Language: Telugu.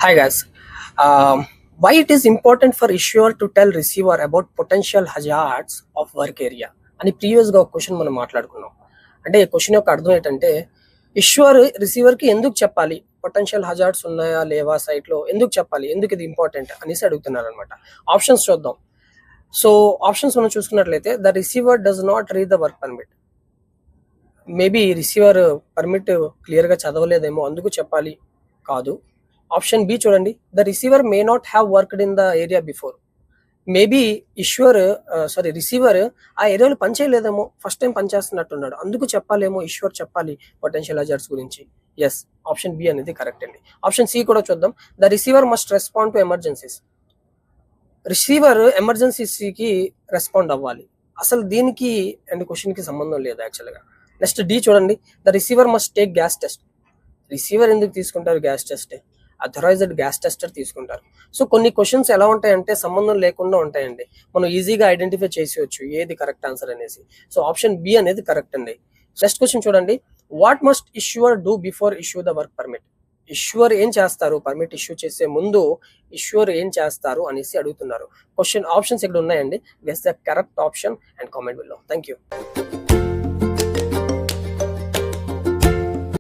Hi guys. Why it is important for issuer to tell receiver about potential hazards of work area అని ప్రీవియస్గా ఒక క్వశ్చన్ మనం మాట్లాడుకున్నాం. అంటే ఈ క్వశ్చన్ యొక్క అర్థం ఏంటంటే ఇష్యూర్ రిసీవర్కి ఎందుకు చెప్పాలి, పొటెన్షియల్ హజార్డ్స్ ఉన్నాయా లేవా సైట్లో ఎందుకు చెప్పాలి, ఎందుకు ఇది ఇంపార్టెంట్ అనేసి అడుగుతున్నారు అనమాట. ఆప్షన్స్ చూద్దాం. సో ఆప్షన్స్ మనం చూసుకున్నట్లయితే the receiver does not read the work permit. Maybe receiver permit క్లియర్గా చదవలేదేమో అందుకు చెప్పాలి, కాదు. ఆప్షన్ బి చూడండి, the receiver may not have worked in the area before. Maybe receiver ఆ ఏరియాలో పనిచేయలేదేమో, ఫస్ట్ టైం పనిచేస్తున్నట్టున్నాడు, అందుకు చెప్పాలేమో, ఇష్యూర్ చెప్పాలి పొటెన్షియల్ హజార్డ్స్ గురించి. ఎస్, ఆప్షన్ బి అనేది కరెక్ట్ అండి. ఆప్షన్ సి కూడా చూద్దాం, the receiver must respond to emergencies. Receiver ఎమర్జెన్సీకి రెస్పాండ్ అవ్వాలి. అసలు దీనికి అండ్ క్వశ్చన్కి సంబంధం లేదు యాక్చువల్గా. నెక్స్ట్ డి చూడండి, the receiver must take gas test. Receiver ఎందుకు తీసుకుంటారు gas test? Authorised gas tester తీసుకుంటారు. సో కొన్ని క్వశ్చన్స్ ఎలా ఉంటాయంటే సంబంధం లేకుండా ఉంటాయండి, మనం ఈజీగా ఐడెంటిఫై చేసేయచ్చు ఏది కరెక్ట్ ఆన్సర్ అనేసి. సో ఆప్షన్ బి అనేది కరెక్ట్ అండి. నెక్స్ట్ క్వశ్చన్ చూడండి, what must issuer do before issue the work permit. Issuer ఏం చేస్తారు, పర్మిట్ ఇష్యూ చేసే ముందు ఇష్యూర్ ఏం చేస్తారు అనేసి అడుగుతున్నారు. క్వశ్చన్ ఆప్షన్స్ ఇక్కడ ఉన్నాయండి. Guess the correct option and comment below. Thank you.